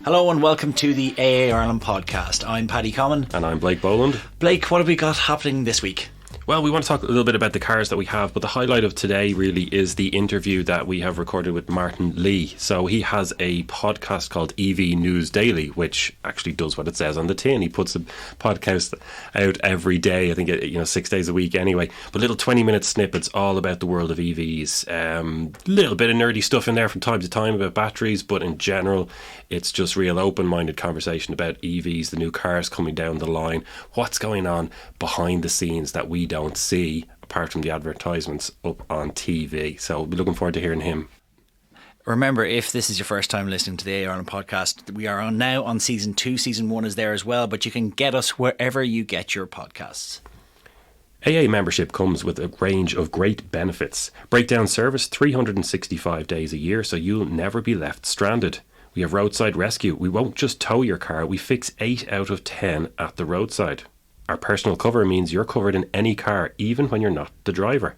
Hello and welcome to the AA Ireland podcast. I'm Paddy Common. And I'm Blake Boland. Blake, what have we got happening this week? Well, we want to talk a little bit about the cars that we have, but the highlight of today really is the interview that we have recorded with Martyn Lee. So he has a podcast called EV News Daily, which actually does what it says on the tin. He puts a podcast out every day, I think 6 days a week anyway, but little 20-minute snippets all about the world of EVs. Little bit of nerdy stuff in there from time to time about batteries, but in general it's just real open-minded conversation about EVs, the new cars coming down the line, what's going on behind the scenes that we don't see apart from the advertisements up on TV. So we're looking forward to hearing him. Remember, if this is your first time listening to the AA Ireland podcast, we are now on season 2. Season 1 is there as well, but you can get us wherever you get your podcasts. AA membership comes with a range of great benefits. Breakdown service 365 days a year, so you'll never be left stranded. We have roadside rescue. We won't just tow your car, we fix 8 out of 10 at the roadside. Our personal cover means you're covered in any car, even when you're not the driver.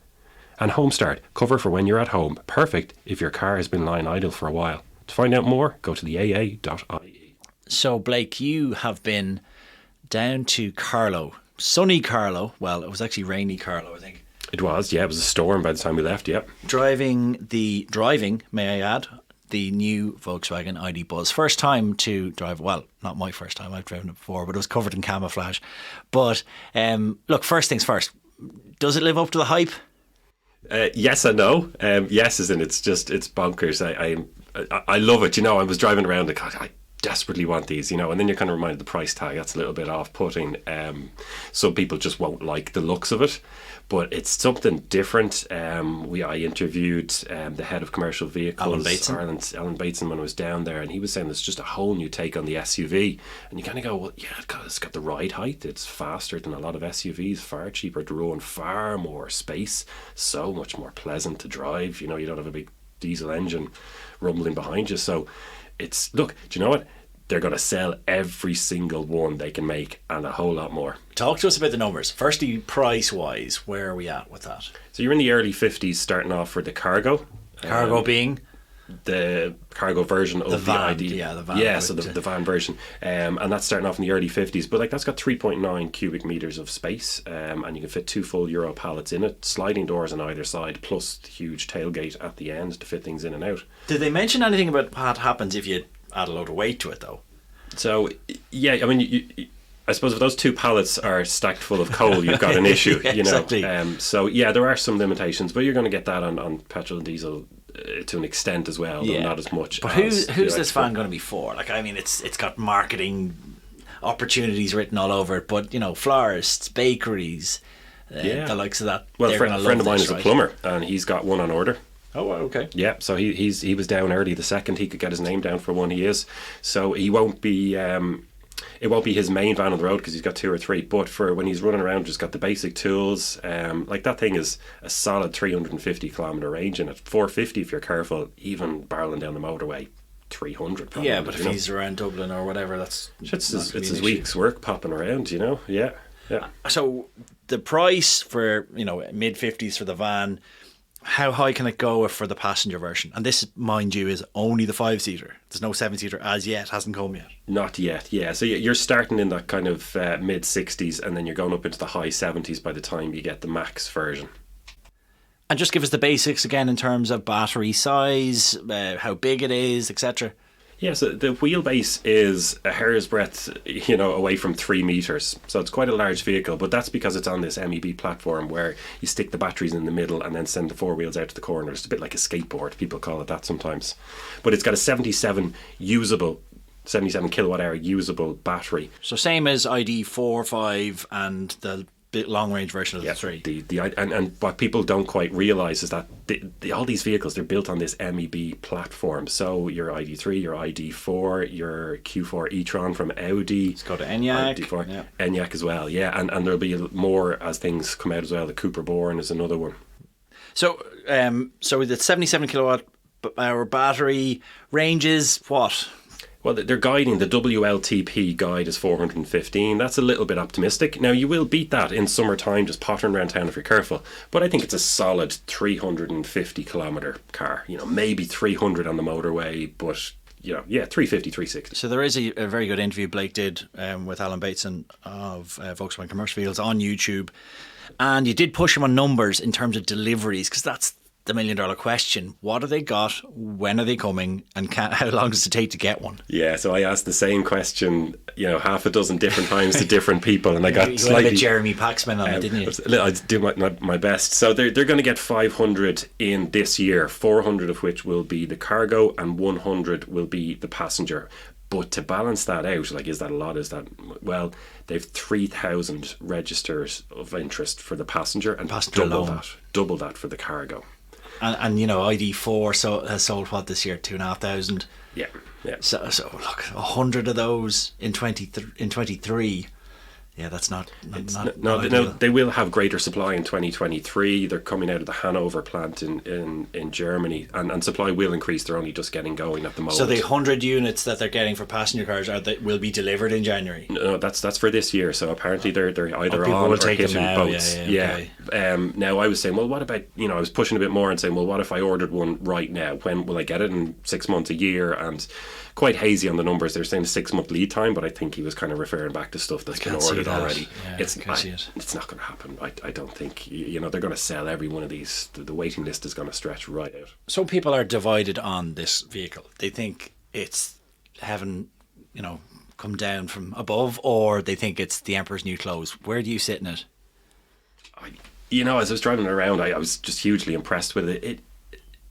And Home Start, cover for when you're at home. Perfect if your car has been lying idle for a while. To find out more, go to the aa.ie. So Blake, you have been down to Carlow, sunny Carlow. Well, it was actually rainy Carlow, I think. It was, yeah. It was a storm by the time we left, yeah. Driving, may I add, the new Volkswagen ID Buzz. First time to drive, well, not my first time, I've driven it before, but it was covered in camouflage. But look, first things first, does it live up to the hype? Yes and no. Yes, as in it's bonkers. I love it. I was driving around and I desperately want these, and then you're kind of reminded the price tag. That's a little bit off-putting. Some people just won't like the looks of it, but it's something different. I interviewed the head of commercial vehicles, Alan Bateson, when I was down there, and he was saying it's just a whole new take on the SUV. And you kind of go, well, yeah, it's got the ride height. It's faster than a lot of SUVs, far cheaper to run, far more space, so much more pleasant to drive. You don't have a big diesel engine rumbling behind you. So look, do you know what? They're going to sell every single one they can make and a whole lot more. Talk to us about the numbers. Firstly, price-wise, where are we at with that? So you're in the early 50s starting off for the Cargo. Cargo being? The Cargo version of the ID. Yeah, the van. Yeah, so the van version. And that's starting off in the early 50s. But that's got 3.9 cubic metres of space. And you can fit 2 full Euro pallets in it. Sliding doors on either side, plus the huge tailgate at the end to fit things in and out. Did they mention anything about what happens if you add a load of weight to it, though? So, yeah, I mean, I suppose if those 2 pallets are stacked full of coal, you've got an issue, Exactly. So, yeah, there are some limitations, but you're going to get that on petrol and diesel to an extent as well, though not as much. But who's this van going to be for? It's got marketing opportunities written all over it, but, florists, bakeries, the likes of that. Well, a friend of mine is a plumber, and he's got one on order. Oh, okay. Yeah, so he was down early the second he could get his name down for one. He is, so he won't be. It won't be his main van on the road because he's got 2 or 3. But for when he's running around, just got the basic tools. That thing is a solid 350 kilometre range, and at 450 if you're careful, even barreling down the motorway, 300. Probably, yeah, but if he's around Dublin or whatever, it's his week's work popping around. Yeah. So the price for mid 50s for the van. How high can it go for the passenger version? And this, mind you, is only the 5-seater. There's no 7-seater as yet, hasn't come yet. Not yet, yeah. So you're starting in that kind of mid 60s, and then you're going up into the high 70s by the time you get the max version. And just give us the basics again in terms of battery size, how big it is, etc. Yeah, so the wheelbase is a hair's breadth, away from 3 metres. So it's quite a large vehicle, but that's because it's on this MEB platform where you stick the batteries in the middle and then send the 4 wheels out to the corners. It's a bit like a skateboard, people call it that sometimes. But it's got a 77 kilowatt hour usable battery. So same as ID 4, 5 and the long range version of the 3. And what people don't quite realise is that all these vehicles, they're built on this MEB platform. So your ID3, your ID4, your Q4 e-tron from Audi. It's got an Enyaq. ID4, Enyaq as well, yeah. And there'll be more as things come out as well. The Cooper Born is another one. So with the 77 kilowatt hour battery, ranges what? Well, they're guiding, the WLTP guide is 415. That's a little bit optimistic. Now, you will beat that in summertime, just pottering around town if you're careful. But I think it's a solid 350 kilometre car. Maybe 300 on the motorway, but yeah, 350, 360. So there is a very good interview Blake did with Alan Bateson of Volkswagen Commercial Vehicles on YouTube. And you did push him on numbers in terms of deliveries, because that's the $1 million question. What have they got? When are they coming? And how long does it take to get one? Yeah, so I asked the same question, half a dozen different times to different people, and I got you slightly... went a bit Jeremy Paxman on it, didn't you? I do my best. So they're going to get 500 in this year, 400 of which will be the cargo and 100 will be the passenger. But to balance that out, like, is that a lot? Is that, well, they've 3,000 registers of interest for the passenger and double that for the cargo. And ID4 has sold what this year, 2,500. Yeah. So look, 100 of those in 23. Yeah, that's not no. They will have greater supply in 2023. They're coming out of the Hanover plant in Germany, and supply will increase. They're only just getting going at the moment. So the 100 units that they're getting for passenger cars will be delivered in January. No, that's for this year. So apparently they're either on or hitting boats. Yeah. Okay. Now I was saying, well, what about I was pushing a bit more and saying, well, what if I ordered one right now? When will I get it? In 6 months, a year? And quite hazy on the numbers. They're saying a 6-month lead time, but I think he was kind of referring back to stuff that's been ordered already. Yeah, it's not going to happen. I don't think they're going to sell every one of these. The waiting list is going to stretch right out. Some people are divided on this vehicle. They think it's heaven, come down from above, or they think it's the Emperor's new clothes. Where do you sit in it? As I was driving around, I was just hugely impressed with it.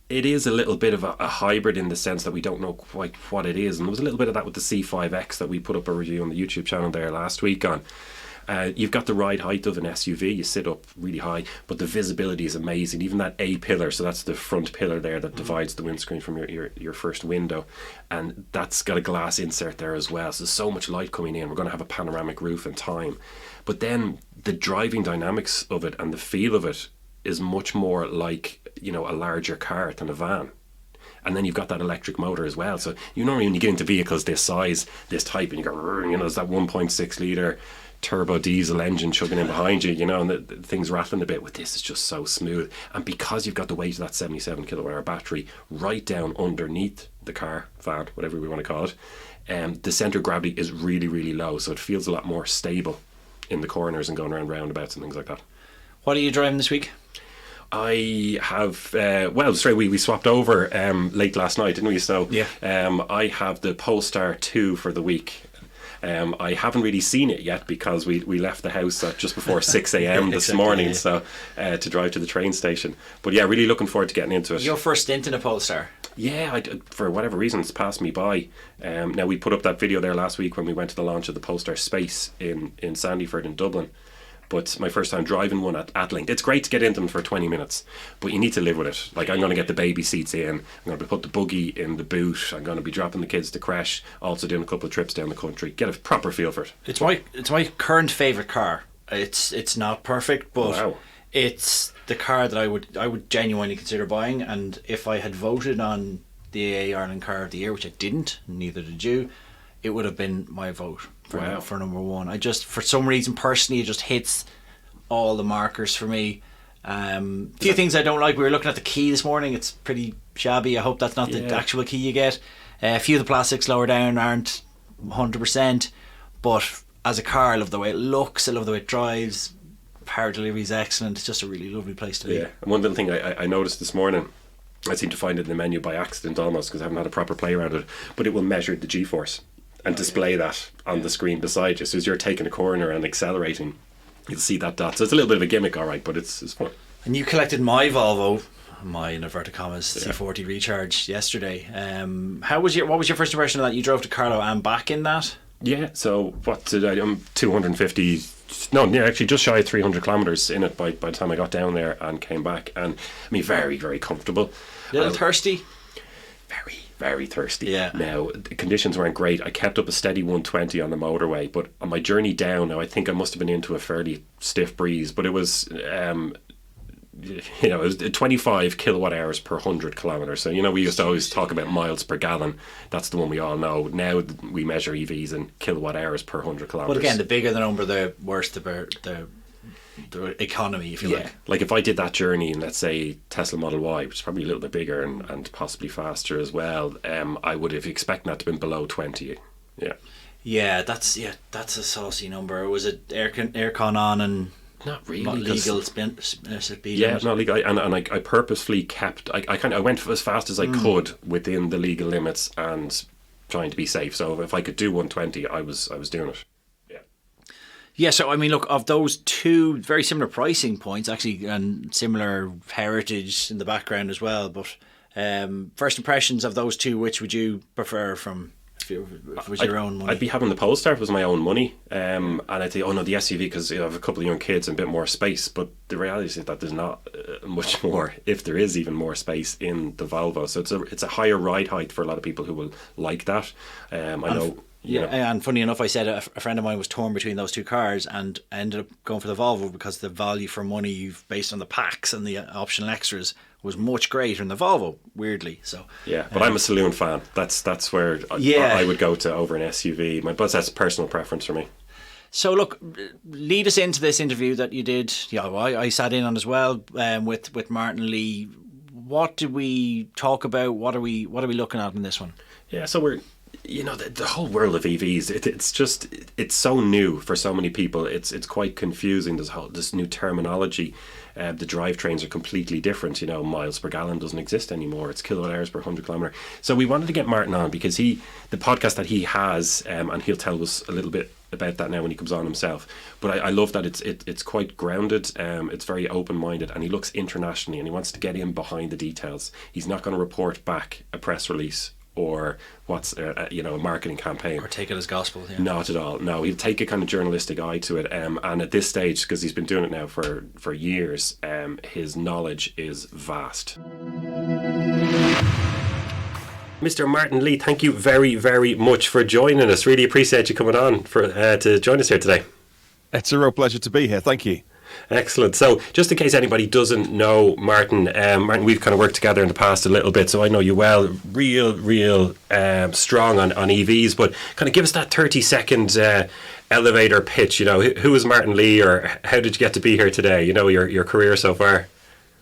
It is a little bit of a hybrid in the sense that we don't know quite what it is. And there was a little bit of that with the C5X that we put up a review on the YouTube channel there last week on. You've got the ride height of an SUV. You sit up really high, but the visibility is amazing. Even that A pillar, so that's the front pillar there that divides the windscreen from your first window. And that's got a glass insert there as well. So there's so much light coming in. We're going to have a panoramic roof in time. But then the driving dynamics of it and the feel of it is much more like, a larger car than a van. And then you've got that electric motor as well. So normally when you get into vehicles this size, this type, and you go, there's that 1.6 litre turbo diesel engine chugging in behind you, and the thing's rattling a bit. With this, it's just so smooth. And because you've got the weight of that 77 kilowatt hour battery right down underneath the car, van, whatever we want to call it, the centre of gravity is really, really low. So it feels a lot more stable in the corners and going around roundabouts and things like that. What are you driving this week? I have we swapped over late last night, didn't we? So yeah. I have the Polestar 2 for the week. I haven't really seen it yet because we left the house at just before 6 a.m. this morning, yeah. So to drive to the train station. But yeah, really looking forward to getting into it. Your first stint in a Polestar? Yeah, for whatever reason it's passed me by. Now we put up that video there last week when we went to the launch of the Polestar Space in Sandyford in Dublin. But my first time driving one at length. It's great to get into them for 20 minutes, but you need to live with it. Like, I'm going to get the baby seats in, I'm going to put the buggy in the boot, I'm going to be dropping the kids to creche, also doing a couple of trips down the country, get a proper feel for it. It's my current favourite car. It's not perfect, but wow. It's the car that I would genuinely consider buying. And if I had voted on the AA Ireland Car of the Year, which I didn't, neither did you, it would have been my vote for number one. I just, for some reason personally, it just hits all the markers for me. Few things I don't like. We were looking at the key this morning. It's pretty shabby. I hope that's not the actual key you get. A few of the plastics lower down aren't 100%, but as a car, I love the way it looks, I love the way it drives. Power delivery is excellent. It's just a really lovely place to be. Yeah, and one little thing I noticed this morning, I seem to find it in the menu by accident almost because I haven't had a proper play around it, but it will measure the G-force and display that on the screen beside you. So as you're taking a corner and accelerating, you'll see that dot. So it's a little bit of a gimmick, all right, but it's fun. And you collected my Volvo, my in inverted commas C40 Recharge yesterday. What was your first impression of that? You drove to Carlow and back in that? Yeah. So what did I? 250. No, yeah, actually just shy of 300 kilometres in it by the time I got down there and came back. And I mean, very, very comfortable. A little thirsty? Very, very thirsty. Yeah. Now, the conditions weren't great. I kept up a steady 120 on the motorway, but on my journey down, now I think I must have been into a fairly stiff breeze, but it was... it was 25 kilowatt hours per 100 kilometres. So, we used to always talk about miles per gallon. That's the one we all know. Now we measure EVs in kilowatt hours per 100 kilometres. But again, the bigger the number, the worse the the economy, if you like. Like if I did that journey in, let's say, Tesla Model Y, which is probably a little bit bigger and possibly faster as well, I would have expected that to have been below 20. Yeah, that's a saucy number. Was it aircon on and not really not legal speed limit? Not legal. And I purposefully kept. I went as fast as I could within the legal limits and trying to be safe. So if I could do 120, I was doing it. Yeah, so I mean, look, of those two very similar pricing points, actually, and similar heritage in the background as well. But first impressions of those two, which would you prefer from if it was your own money? I'd be having the Polestar if it was my own money, and I'd say, oh no, the SUV because I have a couple of young kids and a bit more space. But the reality is that there's not much more, if there is even more space in the Volvo. So it's a higher ride height for a lot of people who will like that. I know. And funny enough, I said a friend of mine was torn between those two cars and ended up going for the Volvo because the value for money based on the packs and the optional extras was much greater in the Volvo, weirdly. So but I'm a saloon fan. That's where I would go to over an SUV. But that's a personal preference for me. So look, lead us into this interview that you did. I sat in on as well with Martyn Lee. What did we talk about? What are we looking at in this one? Yeah, so we're. The whole world of EVs, it's so new for so many people. It's quite confusing. This new terminology. The drivetrains are completely different. Miles per gallon doesn't exist anymore. It's kilowatt hours per 100 kilometre. So we wanted to get Martyn on because the podcast that he has, and he'll tell us a little bit about that now when he comes on himself. But I love that it's quite grounded. It's very open-minded, and he looks internationally, and he wants to get in behind the details. He's not going to report back a press release or what's a marketing campaign, or take it as gospel. Not at all. No, he'll take a kind of journalistic eye to it, and at this stage, because he's been doing it now for years, his knowledge is vast. Mr. Martyn Lee, thank you very, very much for joining us. Really appreciate you coming on to join us here today. It's a real pleasure to be here. Thank you. Excellent. So just in case anybody doesn't know Martyn, we've kind of worked together in the past a little bit, so I know you well, real strong on EVs, but kind of give us that 30-second elevator pitch. Who is Martyn Lee, or how did you get to be here today? Your career so far.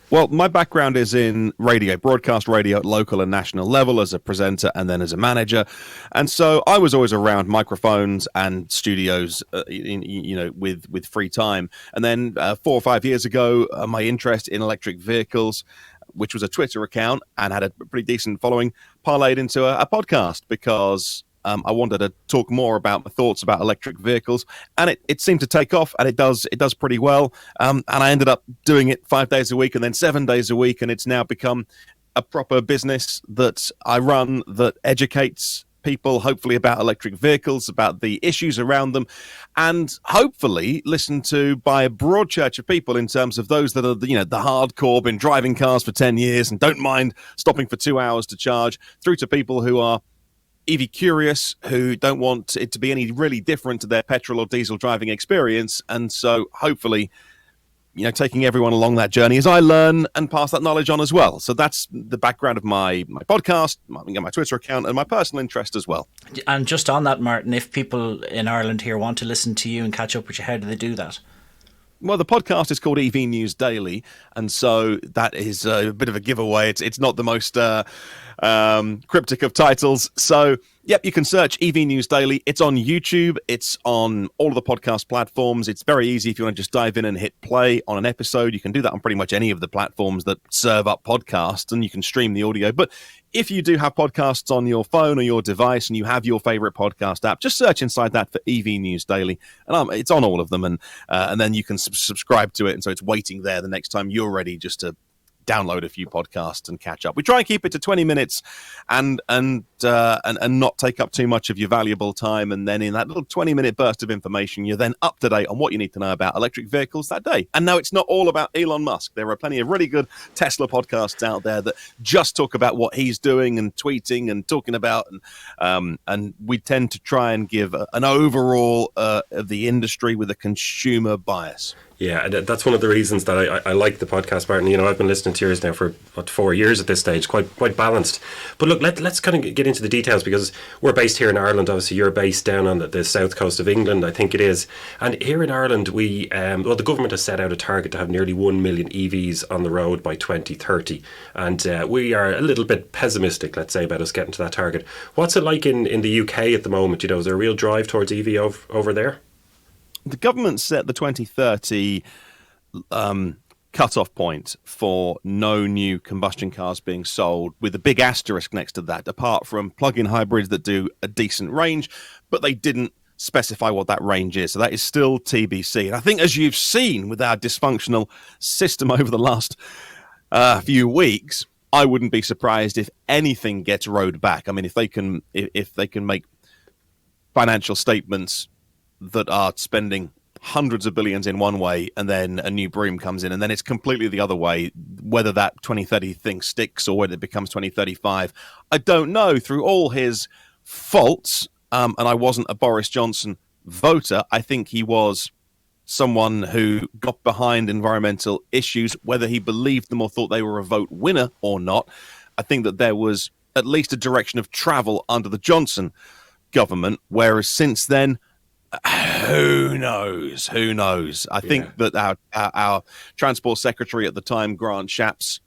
Well, my background is in radio, broadcast radio at local and national level as a presenter and then as a manager. And so I was always around microphones and studios, with free time. And then 4 or 5 years ago, my interest in electric vehicles, which was a Twitter account and had a pretty decent following, parlayed into a podcast because I wanted to talk more about my thoughts about electric vehicles, and it seemed to take off, and it does pretty well. And I ended up doing it 5 days a week and then 7 days a week, and it's now become a proper business that I run that educates people, hopefully, about electric vehicles, about the issues around them, and hopefully listened to by a broad church of people in terms of those that are, the hardcore, been driving cars for 10 years and don't mind stopping for 2 hours to charge, through to people who are EV curious, who don't want it to be any really different to their petrol or diesel driving experience. And so hopefully, taking everyone along that journey as I learn and pass that knowledge on as well. So that's the background of my podcast, my Twitter account, and my personal interest as well. And just on that, Martyn, if people in Ireland here want to listen to you and catch up with you, how do they do that? Well, the podcast is called EV News Daily, and so that is a bit of a giveaway. It's not the most cryptic of titles. So, yep, you can search EV News Daily. It's on YouTube. It's on all of the podcast platforms. It's very easy if you want to just dive in and hit play on an episode. You can do that on pretty much any of the platforms that serve up podcasts, and you can stream the audio. But if you do have podcasts on your phone or your device and you have your favorite podcast app, just search inside that for EV News Daily. And it's on all of them. And then you can subscribe to it. And so it's waiting there the next time you're ready just to download a few podcasts and catch up. We try and keep it to 20 minutes and not take up too much of your valuable time. And then in that little 20-minute burst of information, you're then up to date on what you need to know about electric vehicles that day. And no, it's not all about Elon Musk. There are plenty of really good Tesla podcasts out there that just talk about what he's doing and tweeting and talking about. And we tend to try and give an overall of the industry with a consumer bias. Yeah, and that's one of the reasons that I like the podcast, Martin. You know, I've been listening to yours now for 4 years at this stage, quite balanced. But look, let's kind of get into the details, because we're based here in Ireland. Obviously, you're based down on the south coast of England, I think it is. And here in Ireland, we the government has set out a target to have nearly 1 million EVs on the road by 2030, and we are a little bit pessimistic, let's say, about us getting to that target. What's it like in the UK at the moment? You know, is there a real drive towards EV over there? The government set the 2030 cut-off point for no new combustion cars being sold, with a big asterisk next to that, apart from plug-in hybrids that do a decent range, but they didn't specify what that range is. So that is still TBC. And I think, as you've seen with our dysfunctional system over the last few weeks, I wouldn't be surprised if anything gets rowed back. I mean, if they can make financial statements that are spending hundreds of billions in one way, and then a new broom comes in, and then it's completely the other way, whether that 2030 thing sticks or whether it becomes 2035, I don't know. Through all his faults, and I wasn't a Boris Johnson voter, I think he was someone who got behind environmental issues, whether he believed them or thought they were a vote winner or not. I think that there was at least a direction of travel under the Johnson government, whereas since then, who knows? I think that our transport secretary at the time, Grant Shapps,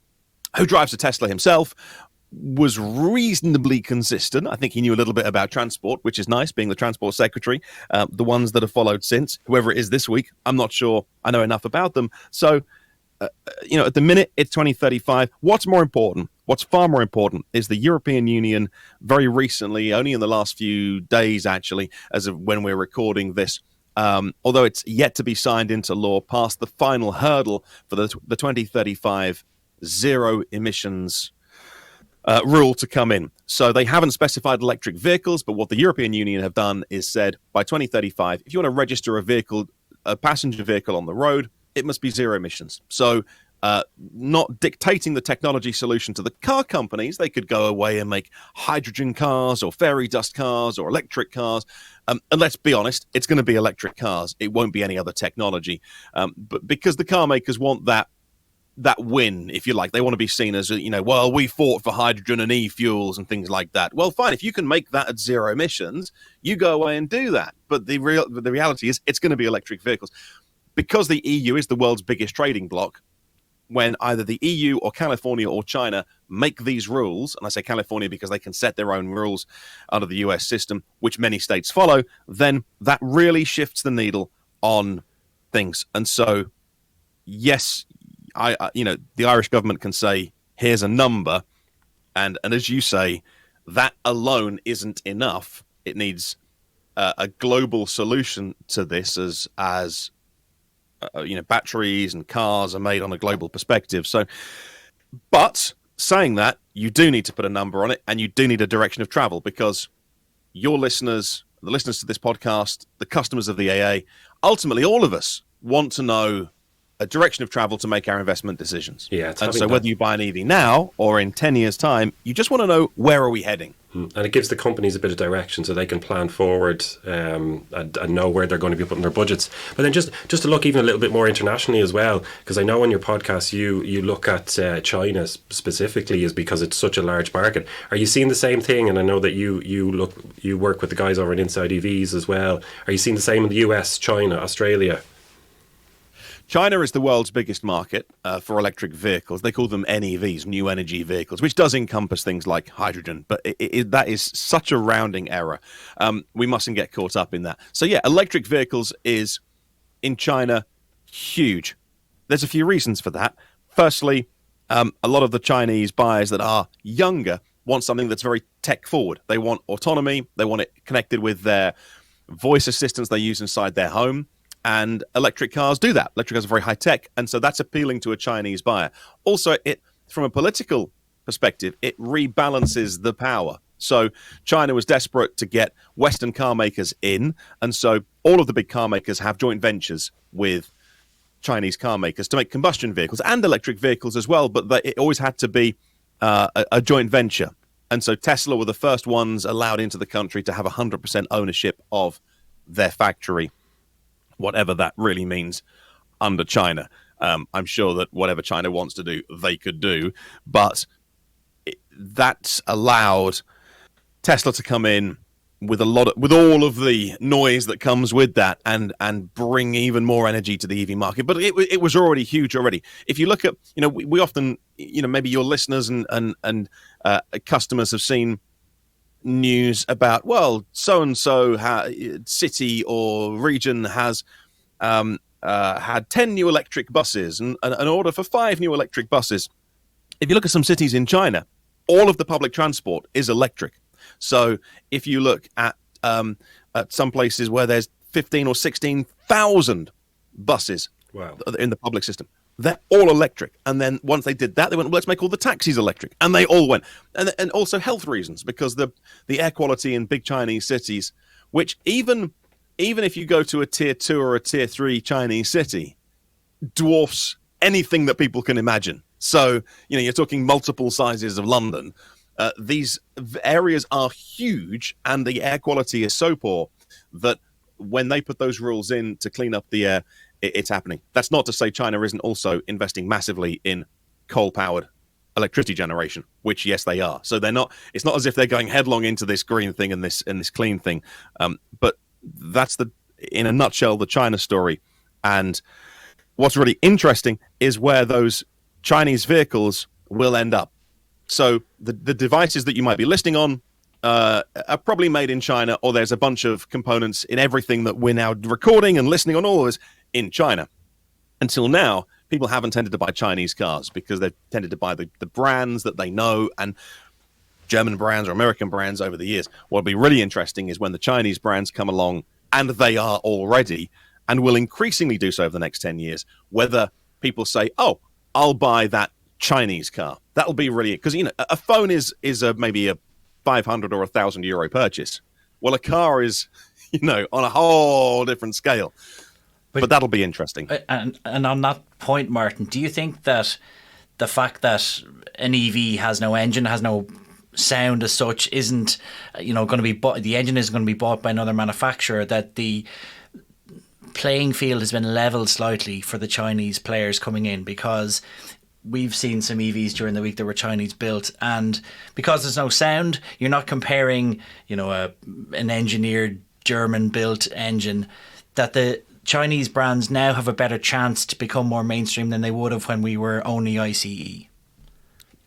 who drives a Tesla himself, was reasonably consistent. I think he knew a little bit about transport, which is nice, being the transport secretary. The ones that have followed since, whoever it is this week, I'm not sure I know enough about them. So, at the minute, it's 2035. What's more important? What's far more important is the European Union very recently, only in the last few days, actually, as of when we're recording this, although it's yet to be signed into law, passed the final hurdle for the 2035 zero emissions rule to come in. So they haven't specified electric vehicles, but what the European Union have done is said by 2035, if you want to register a passenger vehicle on the road, it must be zero emissions. So not dictating the technology solution to the car companies. They could go away and make hydrogen cars or fairy dust cars or electric cars. And let's be honest, it's going to be electric cars. It won't be any other technology. But because the car makers want that win, if you like, they want to be seen as, well, we fought for hydrogen and e-fuels and things like that. Well, fine, if you can make that at zero emissions, you go away and do that. But the reality is it's going to be electric vehicles. Because the EU is the world's biggest trading bloc, when either the EU or California or China make these rules, and I say California because they can set their own rules under the US system, which many states follow, then that really shifts the needle on things. And so, yes, the Irish government can say, here's a number, and as you say, that alone isn't enough. It needs a global solution to this, as batteries and cars are made on a global perspective. So, but saying that, you do need to put a number on it, and you do need a direction of travel, because your listeners, the listeners to this podcast, the customers of the AA, ultimately all of us want to know a direction of travel to make our investment decisions. Yeah, and so whether you buy an EV now or in 10 years' time, you just want to know, where are we heading? And it gives the companies a bit of direction so they can plan forward and know where they're going to be putting their budgets. But then just to look even a little bit more internationally as well, because I know on your podcast you look at China specifically, is because it's such a large market. Are you seeing the same thing? And I know that you work with the guys over in Inside EVs as well. Are you seeing the same in the US, China, Australia? China is the world's biggest market for electric vehicles. They call them NEVs, new energy vehicles, which does encompass things like hydrogen, but that is such a rounding error. We mustn't get caught up in that. So yeah, electric vehicles is, in China, huge. There's a few reasons for that. Firstly, a lot of the Chinese buyers that are younger want something that's very tech forward. They want autonomy. They want it connected with their voice assistants they use inside their home. And electric cars do that. Electric cars are very high tech, and so that's appealing to a Chinese buyer. Also, from a political perspective, it rebalances the power. So China was desperate to get Western car makers in, and so all of the big car makers have joint ventures with Chinese car makers to make combustion vehicles and electric vehicles as well, but it always had to be a joint venture. And so Tesla were the first ones allowed into the country to have 100% ownership of their factory, whatever that really means. under China. I'm sure that whatever China wants to do, they could do, but that's allowed Tesla to come in with all of the noise that comes with that, and bring even more energy to the EV market. But it was already huge already. If you look at, we often, maybe your listeners and customers have seen news about, well, so and so city or region has had 10 new electric buses and an order for 5 new electric buses. If you look at some cities in China, all of the public transport is electric. So if you look at some places where there's 15 or 16,000 buses in the public system, they're all electric. And then once they did that, they went, well, let's make all the taxis electric. And they all went. And also health reasons, because the air quality in big Chinese cities, which even if you go to a tier 2 or a tier 3 Chinese city, dwarfs anything that people can imagine. So, you're talking multiple sizes of London. These areas are huge, and the air quality is so poor that when they put those rules in to clean up the air, it's happening. That's not to say China isn't also investing massively in coal-powered electricity generation, which, yes, they are. So they're not. It's not as if they're going headlong into this green thing and this clean thing. But that's in a nutshell, the China story. And what's really interesting is where those Chinese vehicles will end up. So the devices that you might be listening on are probably made in China, or there's a bunch of components in everything that we're now recording and listening on, all of this in China. Until now, people haven't tended to buy Chinese cars because they've tended to buy the brands that they know, and German brands or American brands over the years. What'll be really interesting is when the Chinese brands come along, and they are already, and will increasingly do so over the next 10 years, whether people say, oh, I'll buy that Chinese car. That'll be really, because a phone is maybe a 500 or 1,000 euro purchase. Well, a car is on a whole different scale. But that'll be interesting. And on that point, Martyn, do you think that the fact that an EV has no engine, has no sound as such, isn't going to be bought, the engine isn't going to be bought by another manufacturer, that the playing field has been leveled slightly for the Chinese players coming in? Because we've seen some EVs during the week that were Chinese built, and because there's no sound, you're not comparing, an engineered German built engine, that the Chinese brands now have a better chance to become more mainstream than they would have when we were only ICE.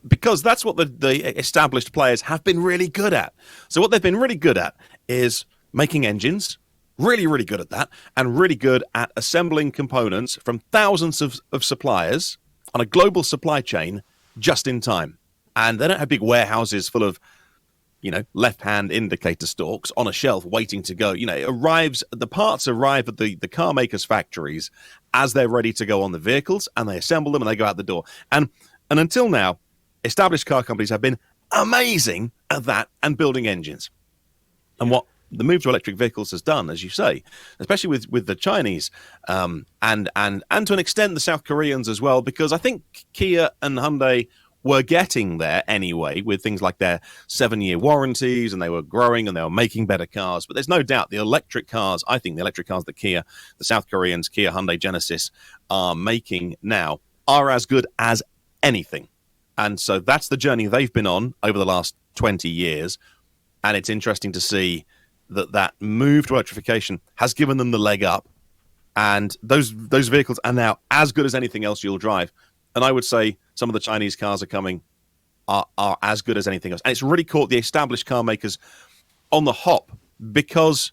Because that's what the established players have been really good at. So what they've been really good at is making engines, really, really good at that, and really good at assembling components from thousands of suppliers on a global supply chain just in time. And they don't have big warehouses full of, left-hand indicator stalks on a shelf waiting to go. The parts arrive at the car makers' factories as they're ready to go on the vehicles, and they assemble them and they go out the door. And until now, established car companies have been amazing at that and building engines. And what the move to electric vehicles has done, as you say, especially with the Chinese, and to an extent the South Koreans as well, because I think Kia and Hyundai were getting there anyway with things like their 7-year warranties, and they were growing and they were making better cars. But there's no doubt the electric cars that Kia, the South Koreans, Kia, Hyundai, Genesis are making now are as good as anything. And so that's the journey they've been on over the last 20 years. And it's interesting to see that move to electrification has given them the leg up. And those vehicles are now as good as anything else you'll drive. And I would say some of the Chinese cars are as good as anything else. And it's really caught the established car makers on the hop because,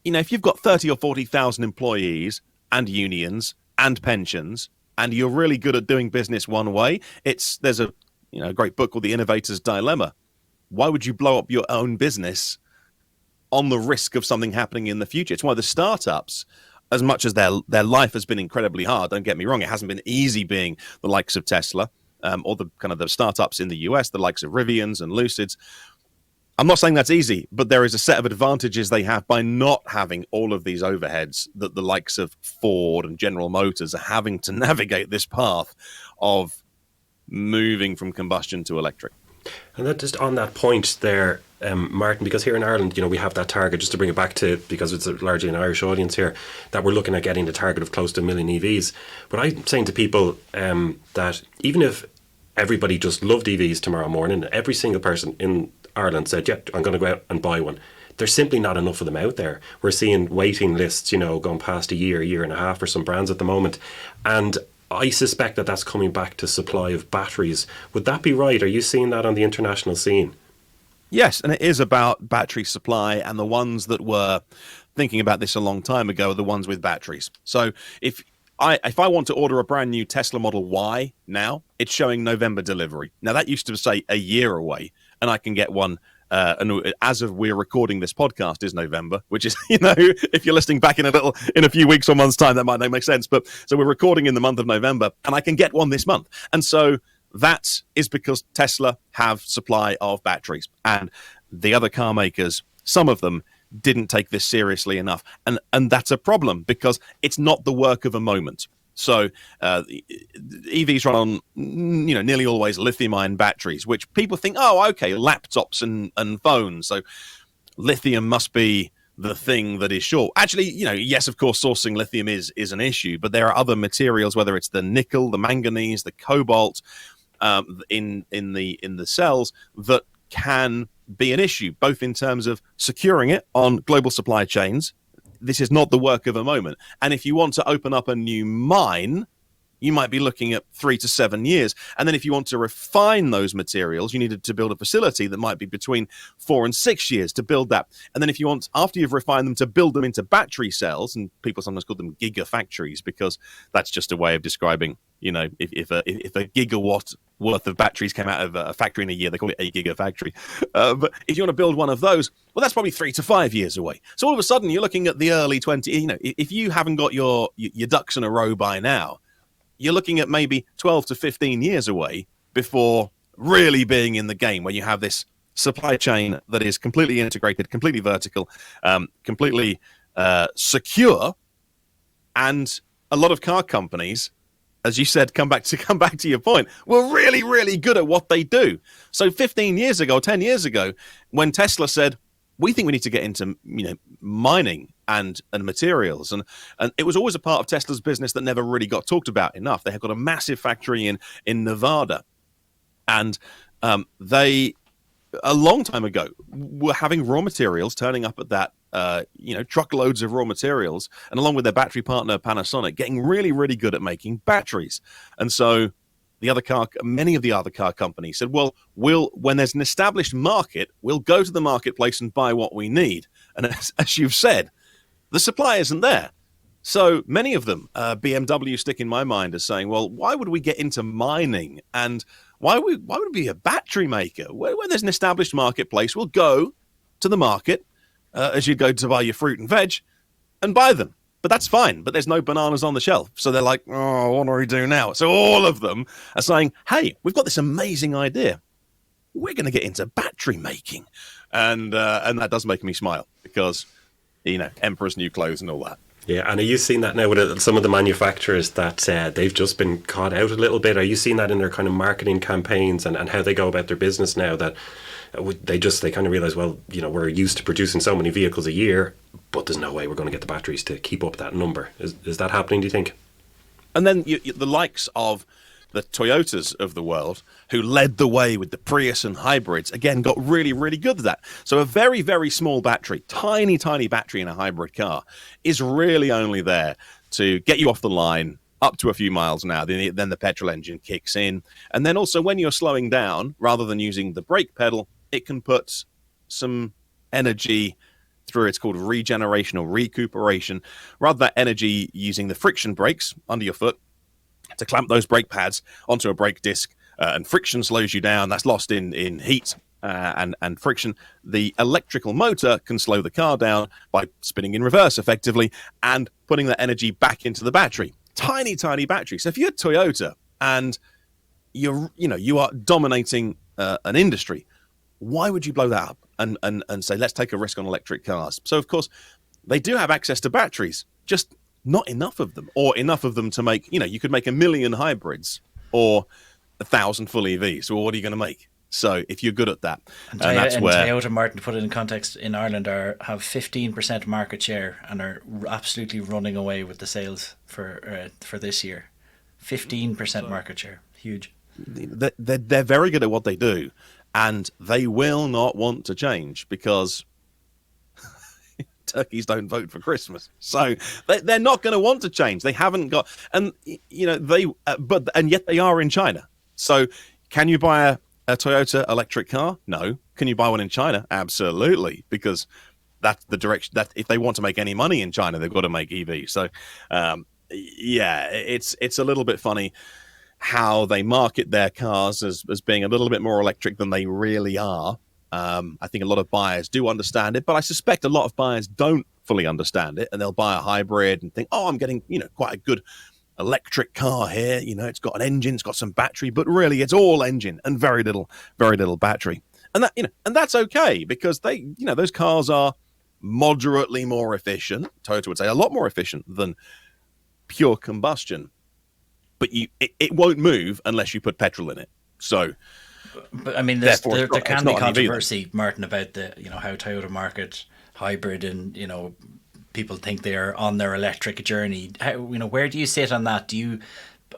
if you've got 30 or 40,000 employees and unions and pensions, and you're really good at doing business one way, there's a great book called The Innovator's Dilemma. Why would you blow up your own business on the risk of something happening in the future? It's why the startups, as much as their life has been incredibly hard, don't get me wrong, it hasn't been easy being the likes of Tesla, or the kind of the startups in the US, the likes of Rivians and Lucids. I'm not saying that's easy, but there is a set of advantages they have by not having all of these overheads that the likes of Ford and General Motors are having to navigate this path of moving from combustion to electric. And that just on that point there, Martin, because here in Ireland, we have that target, just to bring it back to, because it's largely an Irish audience here, that we're looking at getting the target of close to 1 million EVs. But I'm saying to people that even if everybody just loved EVs tomorrow morning, every single person in Ireland said, yeah, I'm going to go out and buy one, there's simply not enough of them out there. We're seeing waiting lists, going past a year and a half for some brands at the moment. And I suspect that that's coming back to supply of batteries. Would that be right? Are you seeing that on the international scene? Yes, and it is about battery supply, and the ones that were thinking about this a long time ago are the ones with batteries. So if I want to order a brand new Tesla Model Y now, it's showing November delivery. Now, that used to say a year away, and I can get one. And as of we're recording this podcast is November, which is, if you're listening back in a few weeks or months' time, that might not make sense. But so we're recording in the month of November, and I can get one this month. And so that is because Tesla have supply of batteries, and the other car makers, some of them, didn't take this seriously enough. And that's a problem, because it's not the work of a moment. So EVs run on, nearly always lithium-ion batteries, which people think, oh, okay, laptops and phones. So lithium must be the thing that is short. Actually, yes, of course, sourcing lithium is an issue, but there are other materials, whether it's the nickel, the manganese, the cobalt in the cells, that can be an issue, both in terms of securing it on global supply chains. This is not the work of a moment. And if you want to open up a new mine, you might be looking at 3 to 7 years. And then if you want to refine those materials, you needed to build a facility that might be between 4 and 6 years to build that. And then if you want, after you've refined them, to build them into battery cells, and people sometimes call them gigafactories, because that's just a way of describing, if a gigawatt worth of batteries came out of a factory in a year, they call it a gigafactory. But if you want to build one of those, well, that's probably 3 to 5 years away. So all of a sudden, you're looking at the early 20, if you haven't got your ducks in a row by now, you're looking at maybe 12 to 15 years away before really being in the game, where you have this supply chain that is completely integrated, completely vertical, completely secure. And a lot of car companies, as you said, come back to your point, were really, really good at what they do. So 15 years ago, 10 years ago, when Tesla said, we think we need to get into mining and materials, and it was always a part of Tesla's business that never really got talked about enough. They have got a massive factory in Nevada, and they, a long time ago, were having raw materials turning up at that, truckloads of raw materials, and along with their battery partner Panasonic, getting really, really good at making batteries. And so many of the other car companies said, well, when there's an established market, we'll go to the marketplace and buy what we need. And as you've said, the supply isn't there. So many of them, BMW stick in my mind as saying, well, why would we get into mining? And why would we be a battery maker? When there's an established marketplace, we'll go to the market, as you'd go to buy your fruit and veg, and buy them. But that's fine. But there's no bananas on the shelf. So they're like, oh, what do we do now? So all of them are saying, hey, we've got this amazing idea. We're going to get into battery making. And that does make me smile, because, emperor's new clothes and all that. Yeah, and are you seeing that now with some of the manufacturers that they've just been caught out a little bit? Are you seeing that in their kind of marketing campaigns and how they go about their business now, that they kind of realize, well, we're used to producing so many vehicles a year, but there's no way we're going to get the batteries to keep up that number. Is that happening, do you think? And then the likes of the Toyotas of the world, who led the way with the Prius and hybrids, again, got really, really good at that. So a very, very small battery, tiny, tiny battery in a hybrid car is really only there to get you off the line up to a few miles an hour. Then the petrol engine kicks in. And then also when you're slowing down, rather than using the brake pedal, it can put some energy through, it's called regeneration or recuperation, rather than energy using the friction brakes under your foot to clamp those brake pads onto a brake disc, and friction slows you down. That's lost in heat and friction. The electrical motor can slow the car down by spinning in reverse effectively and putting that energy back into the battery. Tiny, tiny battery. So if you're Toyota and you are dominating an industry, why would you blow that up and say, let's take a risk on electric cars? So, of course, they do have access to batteries, just not enough of them, or enough of them to make, you could make 1 million hybrids or 1,000 full EVs. So what are you going to make? So if you're good at that, And, that's and where Toyota, Martin, to put it in context, in Ireland have 15% market share and are absolutely running away with the sales for this year. 15% market share, huge. they're very good at what they do, and they will not want to change because turkeys don't vote for Christmas. So they're not going to want to change. They haven't got, and and yet they are in China. So can you buy a Toyota electric car? No. Can you buy one in China? Absolutely, because that's the direction that if they want to make any money in China, they've got to make EVs. So, it's a little bit funny how they market their cars as being a little bit more electric than they really are. I think a lot of buyers do understand it, but I suspect a lot of buyers don't fully understand it, and they'll buy a hybrid and think, "Oh, I'm getting quite a good electric car here. It's got an engine, it's got some battery, but really it's all engine and very little battery." And that and that's okay because they those cars are moderately more efficient. Toyota would say a lot more efficient than pure combustion, but it won't move unless you put petrol in it. So. But I mean, there can be controversy, Martin, about the how Toyota market hybrid, and people think they're on their electric journey. Where do you sit on that? Do you,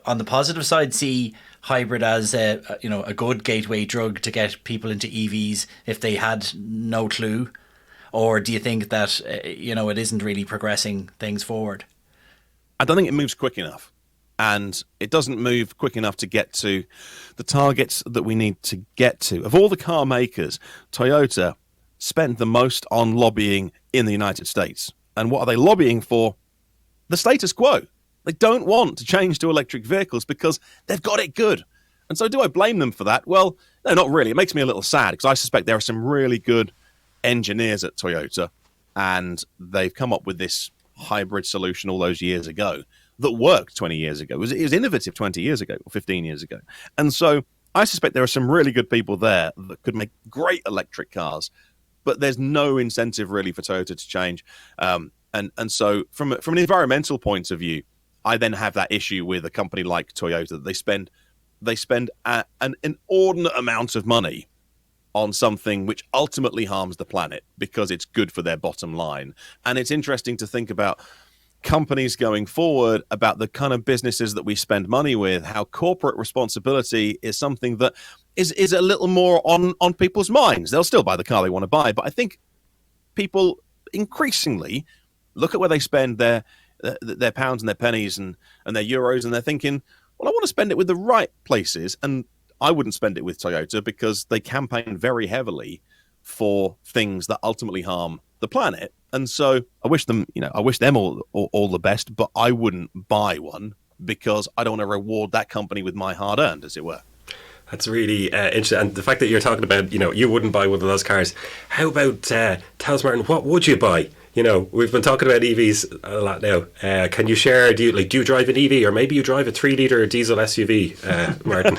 on the positive side, see hybrid as a good gateway drug to get people into EVs if they had no clue, or do you think that it isn't really progressing things forward? I don't think it moves quick enough. And it doesn't move quick enough to get to the targets that we need to get to. Of all the car makers, Toyota spend the most on lobbying in the United States. And what are they lobbying for? The status quo. They don't want to change to electric vehicles because they've got it good. And so do I blame them for that? Well, no, not really. It makes me a little sad because I suspect there are some really good engineers at Toyota, and they've come up with this hybrid solution all those years ago that worked 20 years ago. It was innovative 20 years ago or 15 years ago. And so I suspect there are some really good people there that could make great electric cars, but there's no incentive really for Toyota to change. And so from an environmental point of view, I then have that issue with a company like Toyota. They spend an inordinate amount of money on something which ultimately harms the planet because it's good for their bottom line. And it's interesting to think about companies going forward, about the kind of businesses that we spend money with, how corporate responsibility is something that is a little more on people's minds. They'll still buy the car they want to buy, but I think people increasingly look at where they spend their pounds and their pennies and their euros, and they're thinking, well, I want to spend it with the right places. And I wouldn't spend it with Toyota because they campaign very heavily for things that ultimately harm the planet. And so I wish them all the best, but I wouldn't buy one because I don't want to reward that company with my hard earned, as it were. That's really interesting. And the fact that you're talking about, you wouldn't buy one of those cars. How about, tell us, Martin, what would you buy? We've been talking about EVs a lot now. Can you share, do you drive an EV, or maybe you drive a 3-litre diesel SUV, Martin?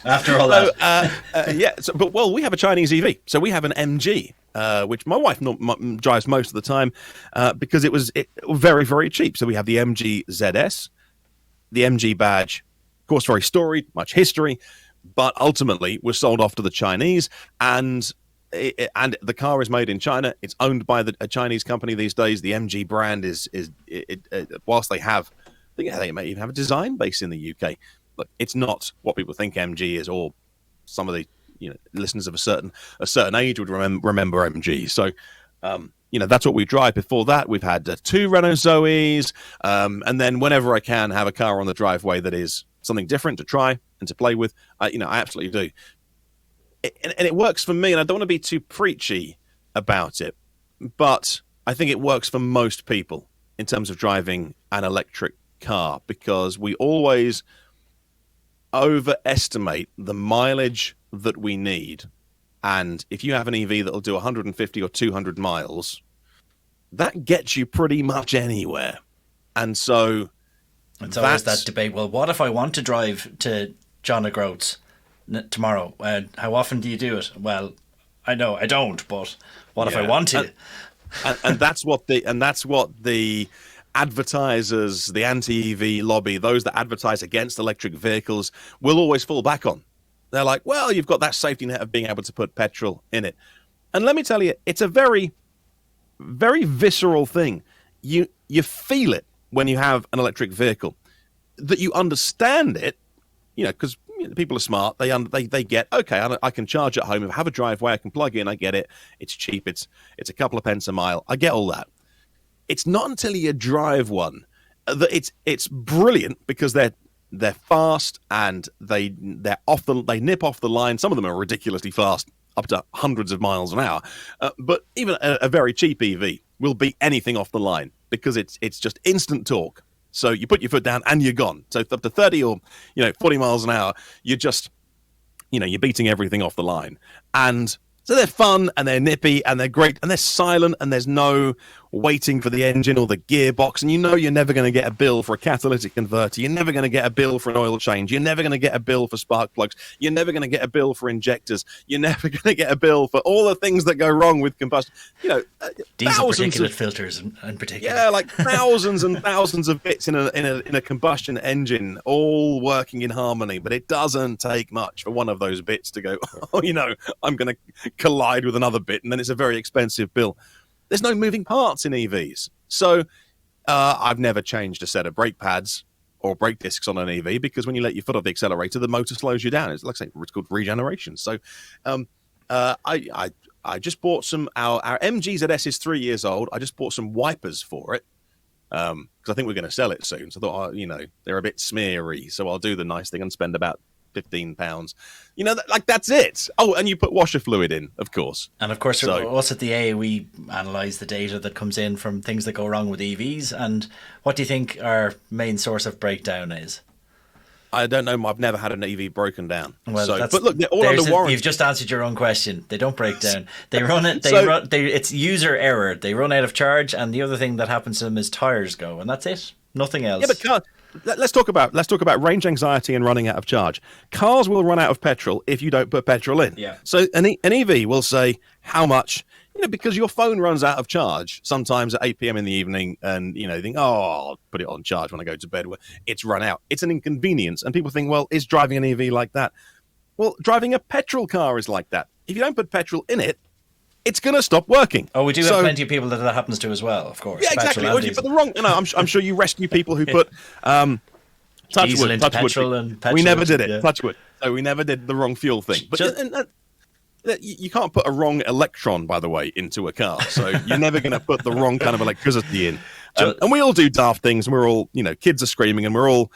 After all that. We have a Chinese EV. So we have an MG, which my wife drives most of the time because it was very, very cheap. So we have the MG ZS, the MG badge, of course, very storied, much history, but ultimately was sold off to the Chinese, and the car is made in China. It's owned by a Chinese company these days. The MG brand is whilst they have, I think they may even have a design base in the UK. Look, it's not what people think MG is, or some of the listeners of a certain age would remember MG. So that's what we drive. Before that, we've had 2 Renault Zoes, and then whenever I can have a car on the driveway that is something different to try and to play with, I absolutely do. And it works for me, and I don't want to be too preachy about it, but I think it works for most people in terms of driving an electric car, because we always overestimate the mileage that we need. And if you have an EV that'll do 150 or 200 miles, that gets you pretty much anywhere. And so it's always that debate. Well, what if I want to drive to John O'Groats tomorrow? How often do you do it? Well, I know I don't, but what if I want to? And that's what the advertisers, the anti-EV lobby, those that advertise against electric vehicles, will always fall back on. They're like, well, you've got that safety net of being able to put petrol in it. And let me tell you, it's a very, very visceral thing. You feel it when you have an electric vehicle, that you understand it, because people are smart. They get, okay, I can charge at home. If I have a driveway, I can plug in. I get it. It's cheap. It's a couple of pence a mile. I get all that. It's not until you drive one that it's brilliant, because they're fast and they nip off the line. Some of them are ridiculously fast, up to hundreds of miles an hour. But even a very cheap EV will beat anything off the line, because it's just instant torque. So you put your foot down and you're gone. So up to 30 or 40 miles an hour, you're just you're beating everything off the line. And so they're fun and they're nippy and they're great and they're silent, and there's no waiting for the engine or the gearbox. And you're never going to get a bill for a catalytic converter. You're never going to get a bill for an oil change. You're never going to get a bill for spark plugs. You're never going to get a bill for injectors. You're never going to get a bill for all the things that go wrong with combustion. Diesel particulate filters in particular. Yeah, like thousands and thousands of bits in a combustion engine, all working in harmony. But it doesn't take much for one of those bits to go, I'm going to collide with another bit, and then it's a very expensive bill. There's no moving parts in EVs. So I've never changed a set of brake pads or brake discs on an EV, because when you let your foot off the accelerator, the motor slows you down. It's like I say, it's called regeneration. So I just bought our MG ZS is 3 years old. I just bought some wipers for it, because I think we're going to sell it soon. So I thought, they're a bit smeary, so I'll do the nice thing and spend about £15. That's it. Oh, and you put washer fluid in, of course. And of course, us at the A, we analyse the data that comes in from things that go wrong with EVs. And what do you think our main source of breakdown is? I don't know. I've never had an EV broken down. Well, but look, they're all under warranty. You've just answered your own question. They don't break down. They run it. It's user error. They run out of charge, and the other thing that happens to them is tires go, and that's it. Nothing else. Yeah, but let's talk about range anxiety and running out of charge. Cars will run out of petrol if you don't put petrol in. Yeah. So an EV will say how much, because your phone runs out of charge sometimes at 8 p.m. in the evening, and you think, I'll put it on charge when I go to bed. It's run out. It's an inconvenience, and people think, well, is driving an EV like that? Well, driving a petrol car is like that. If you don't put petrol in it, it's going to stop working. Oh, we do have plenty of people that happens to as well, of course. Yeah, exactly. Or you put the wrong. I'm sure you rescue people who put touch wood. We never did it. Yeah. Touch wood. So we never did the wrong fuel thing. But you can't put a wrong electron, by the way, into a car. So you're never going to put the wrong kind of electricity in. And we all do daft things. And we're all, kids are screaming, and we're all,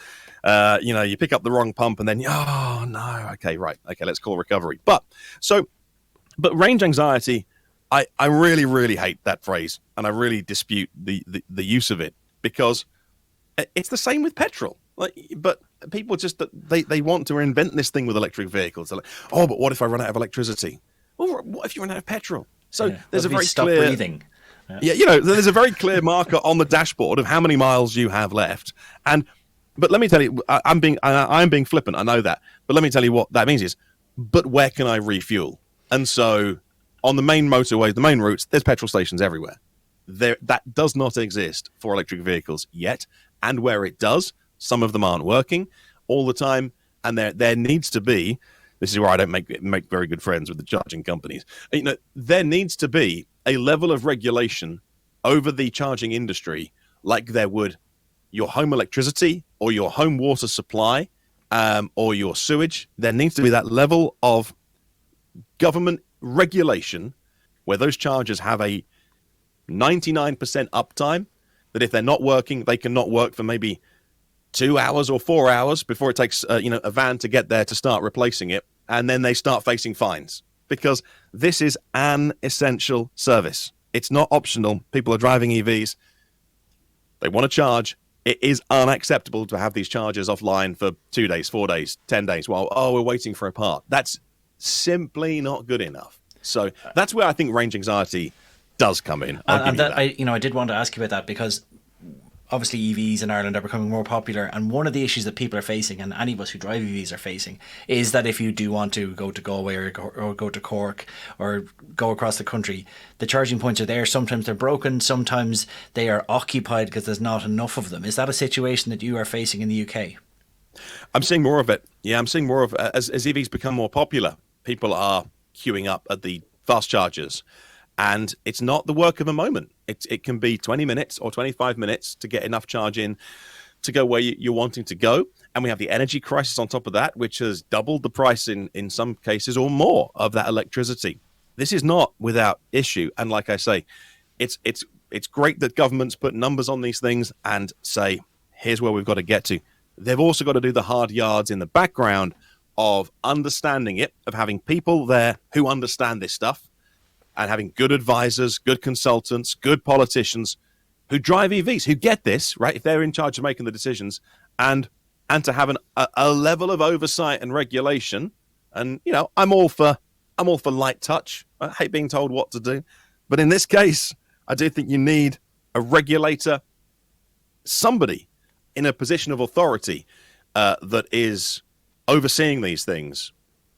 you pick up the wrong pump, and then okay, let's call recovery. But range anxiety. I really, really hate that phrase, and I really dispute the use of it, because it's the same with petrol. But people just they want to invent this thing with electric vehicles. They're like, but what if I run out of electricity? Well, what if you run out of petrol? So there's a very clear breathing. There's a very clear marker on the dashboard of how many miles you have left. But let me tell you, I'm being flippant. I know that, but let me tell you what that means is, but where can I refuel? And so, on the main motorways, the main routes, there's petrol stations everywhere. That does not exist for electric vehicles yet. And where it does, some of them aren't working all the time. And there needs to be, this is where I don't make very good friends with the charging companies. There needs to be a level of regulation over the charging industry like there would your home electricity or your home water supply or your sewage. There needs to be that level of government regulation where those chargers have a 99% uptime, that if they're not working, they cannot work for maybe 2 hours or 4 hours before it takes a van to get there to start replacing it, and then they start facing fines, because this is an essential service. It's not optional. People are driving EVs, they want to charge. It is unacceptable to have these chargers offline for 2 days, 4 days, 10 days while we're waiting for a part. That's simply not good enough. So that's where I think range anxiety does come in. I did want to ask you about that, because obviously EVs in Ireland are becoming more popular, and one of the issues that people are facing, and any of us who drive EVs are facing, is that if you do want to go to Galway or go to Cork or go across the country, the charging points are there. Sometimes they're broken, sometimes they are occupied because there's not enough of them. Is that a situation that you are facing in the UK? I'm seeing more of it. Yeah, I'm seeing more of as EVs become more popular. People are queuing up at the fast chargers, and it's not the work of a moment. It can be 20 minutes or 25 minutes to get enough charge in to go where you're wanting to go. And we have the energy crisis on top of that, which has doubled the price in some cases or more of that electricity. This is not without issue. And like I say, it's great that governments put numbers on these things and say, here's where we've got to get to. They've also got to do the hard yards in the background of understanding it, of having people there who understand this stuff and having good advisors, good consultants, good politicians who drive EVs, who get this, right, if they're in charge of making the decisions, and to have a level of oversight and regulation. And, you know, I'm all for light touch. I hate being told what to do. But in this case, I do think you need a regulator, somebody in a position of authority that is overseeing these things,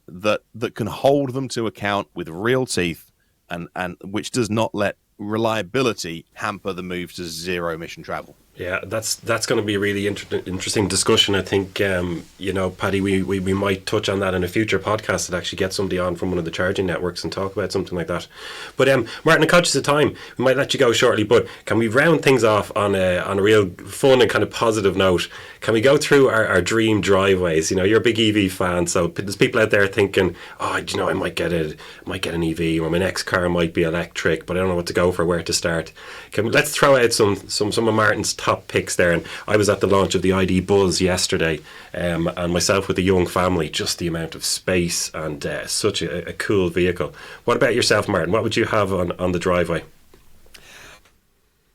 that can hold them to account with real teeth, and which does not let reliability hamper the move to zero emission travel. Yeah, that's going to be a really interesting discussion. I think, you know, Paddy, we might touch on that in a future podcast and actually get somebody on from one of the charging networks and talk about something like that. But Martyn, I'm conscious of time. We might let you go shortly, but can we round things off on a real fun and kind of positive note? Can we go through our dream driveways? You know, you're a big EV fan, so there's people out there thinking, oh, you know, I might get an EV, or my next car might be electric, but I don't know what to go for, where to start. Let's throw out some of Martyn's top picks there. And I was at the launch of the ID Buzz yesterday, and myself with a young family, just the amount of space and such a cool vehicle. What about yourself, Martyn? What would you have on the driveway?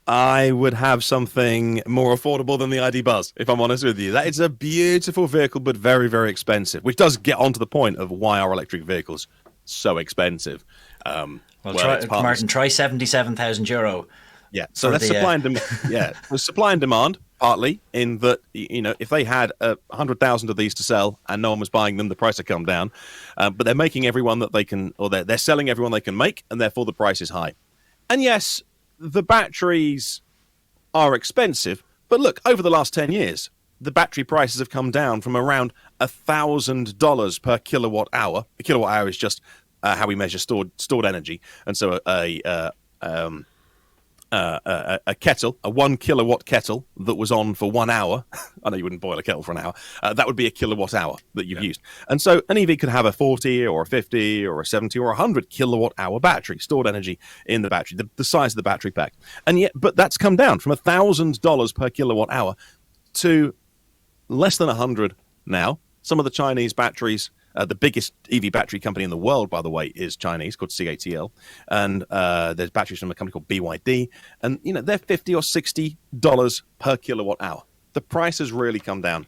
I would have something more affordable than the ID Buzz, if I'm honest with you. That is a beautiful vehicle, but very, very expensive, which does get onto the point of why are electric vehicles so expensive. Martyn, try €77,000. Yeah, so that's supply and demand. Yeah, there's supply and demand partly in that, you know, if they had 100,000 of these to sell and no one was buying them, the price would come down. But they're making everyone that they can, or they're selling everyone they can make, and therefore the price is high. And yes, the batteries are expensive, but look, over the last 10 years, the battery prices have come down from around $1,000 per kilowatt hour. A kilowatt hour is just how we measure stored energy, and so a kettle, a 1 kilowatt kettle that was on for 1 hour. I know you wouldn't boil a kettle for an hour. That would be a kilowatt hour that you've used. And so an EV could have a 40 or a 50 or a 70 or 100 kilowatt hour battery, stored energy in the battery, the size of the battery pack. And yet, but that's come down from $1,000 per kilowatt hour to less than 100 now. Some of the Chinese batteries, the biggest EV battery company in the world, by the way, is Chinese, called CATL. And there's batteries from a company called BYD. And, you know, they're $50 or $60 per kilowatt hour. The price has really come down.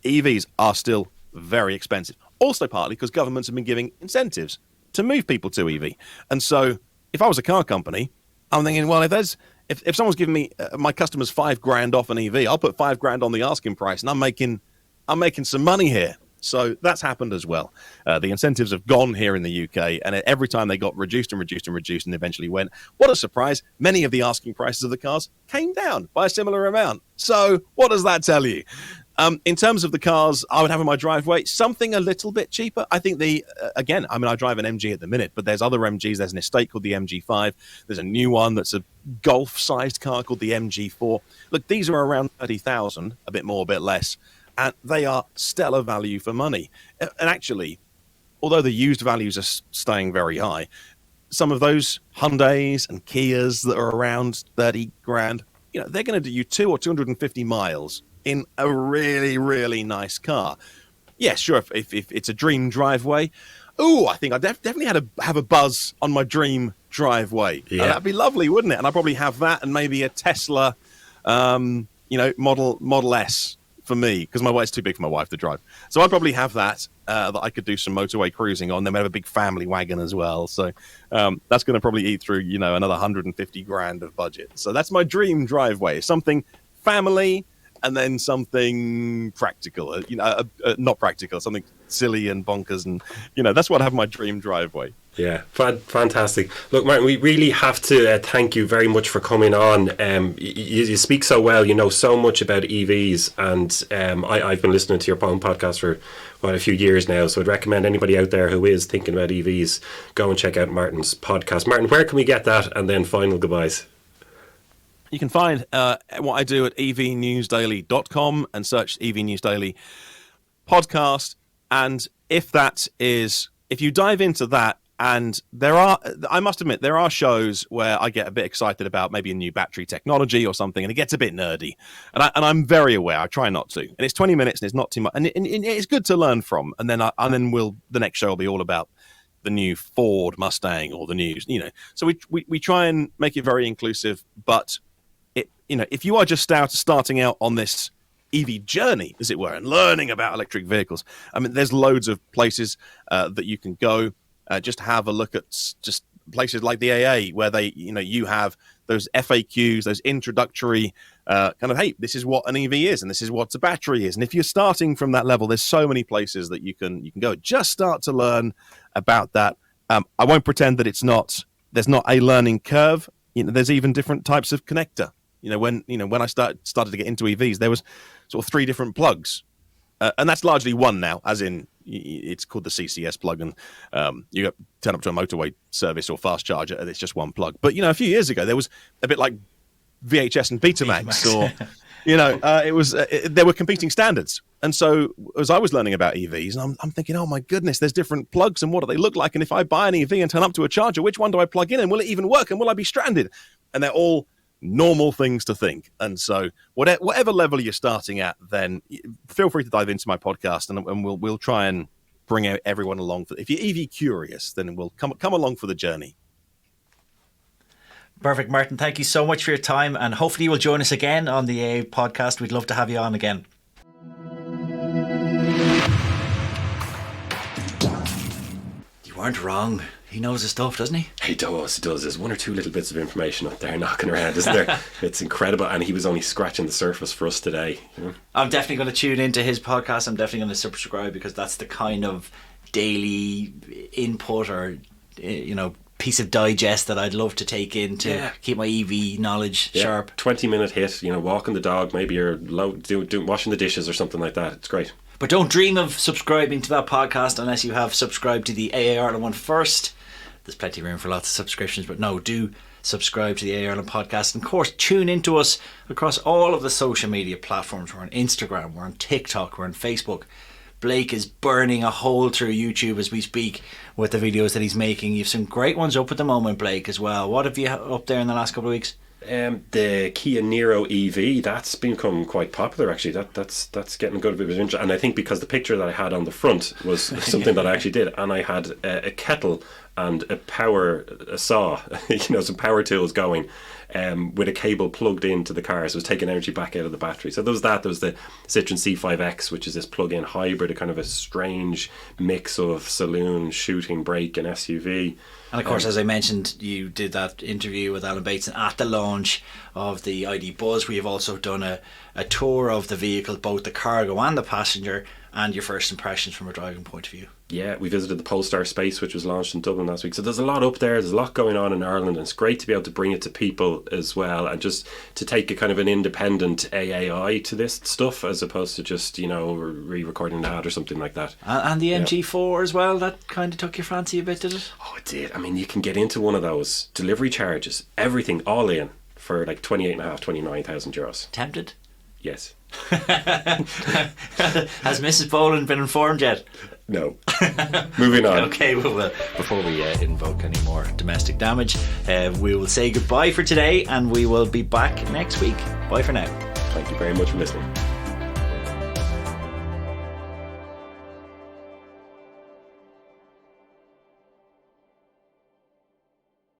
EVs are still very expensive. Also partly because governments have been giving incentives to move people to EV. And so if I was a car company, I'm thinking, well, if someone's giving me my customers $5,000 off an EV, I'll put $5,000 on the asking price, and I'm making some money here. So that's happened as well. The incentives have gone here in the UK, and every time they got reduced and reduced and reduced and eventually went, what a surprise, many of the asking prices of the cars came down by a similar amount. So what does that tell you? In terms of the cars I would have in my driveway, something a little bit cheaper. I think I drive an MG at the minute, but there's other MGs. There's an estate called the MG5. There's a new one that's a Golf-sized car called the MG4. Look, these are around 30,000, a bit more, a bit less. And they are stellar value for money. And actually, although the used values are staying very high, some of those Hyundais and Kias that are around 30 grand, you know, they're going to do you 200 or 250 miles in a really, really nice car. Yeah, sure, if it's a dream driveway. Oh, I think I definitely have a Buzz on my dream driveway. Yeah. That'd be lovely, wouldn't it? And I'd probably have that and maybe a Tesla, Model S for me, because my wife's too big for my wife to drive. So I'd probably have that I could do some motorway cruising on. Then we have a big family wagon as well. So that's going to probably eat through, another 150 grand of budget. So that's my dream driveway. Something family and then something practical, not practical, something silly and bonkers. And, that's what I have my dream driveway. Yeah, fantastic. Look, Martyn, we really have to thank you very much for coming on. You speak so well, you know so much about EVs, and I've been listening to your own podcast for a few years now, so I'd recommend anybody out there who is thinking about EVs, go and check out Martyn's podcast. Martyn, where can we get that? And then final goodbyes. You can find what I do at evnewsdaily.com and search EV News Daily podcast. And if you dive into that, and I must admit, there are shows where I get a bit excited about maybe a new battery technology or something, and it gets a bit nerdy. And I'm very aware. I try not to. And it's 20 minutes, and it's not too much. And it's good to learn from. And then the next show will be all about the new Ford Mustang or the news. So we try and make it very inclusive. But if you are just starting out on this EV journey, as it were, and learning about electric vehicles, I mean, there's loads of places that you can go. Just have a look at just places like the AA, where you have those FAQs, those introductory kind of, hey, this is what an EV is, and this is what a battery is. And if you're starting from that level, there's so many places that you can go. Just start to learn about that. I won't pretend that there's not a learning curve. There's even different types of connector. When I started to get into EVs, there was sort of 3 different plugs, and that's largely one now, as in it's called the CCS plug, and you turn up to a motorway service or fast charger, and it's just one plug. But a few years ago, there was a bit like VHS and Betamax, or it was there were competing standards. And so as I was learning about EVs, and I'm thinking, oh my goodness, there's different plugs, and what do they look like? And if I buy an EV and turn up to a charger, which one do I plug in, and will it even work, and will I be stranded? And they're all normal things to think. And so whatever level you're starting at, then feel free to dive into my podcast, and we'll try and bring everyone along. If you're EV curious, then we'll come along for the journey. Perfect, Martyn. Thank you so much for your time, and hopefully you will join us again on the AA podcast. We'd love to have you on again. You weren't wrong. He knows his stuff, doesn't he? He does. There's 1 or 2 little bits of information up there knocking around, isn't there? It's incredible. And he was only scratching the surface for us today. I'm definitely going to tune into his podcast. I'm definitely going to subscribe, because that's the kind of daily input or, piece of digest that I'd love to take in to keep my EV knowledge sharp. 20-minute hit, walking the dog, maybe you're washing the dishes or something like that. It's great. But don't dream of subscribing to that podcast unless you have subscribed to the AA Ireland one first. There's plenty of room for lots of subscriptions, but no, do subscribe to the AA Ireland podcast. And of course, tune into us across all of the social media platforms. We're on Instagram, we're on TikTok, we're on Facebook. Blake is burning a hole through YouTube as we speak with the videos that he's making. You've some great ones up at the moment, Blake, as well. What have you up there in the last couple of weeks? The Kia Niro EV, that's become quite popular actually. That's getting a good bit of interest, and I think because the picture that I had on the front was something that I actually did, and I had a kettle and a saw, some power tools going, with a cable plugged into the car, so it was taking energy back out of the battery. So there was the Citroen C5X, which is this plug-in hybrid, a kind of a strange mix of saloon, shooting, brake and SUV. And of course, as I mentioned, you did that interview with Alan Bateson at the launch of the ID Buzz. We have also done a tour of the vehicle, both the cargo and the passenger, and your first impressions from a driving point of view. Yeah, we visited the Polestar Space, which was launched in Dublin last week. So there's a lot up there. There's a lot going on in Ireland, and it's great to be able to bring it to people as well, and just to take a kind of an independent AAI to this stuff, as opposed to just, re-recording an ad or something like that. And the MG4 as well, that kind of took your fancy a bit, did it? Oh, it did. I mean, you can get into one of those delivery charges, everything, all in, for like 29,000 euros. Tempted? Yes. Has Mrs. Boland been informed yet? No. Moving on. Okay, well, before we invoke any more domestic damage, we will say goodbye for today, and we will be back next week. Bye for now. Thank you very much for listening.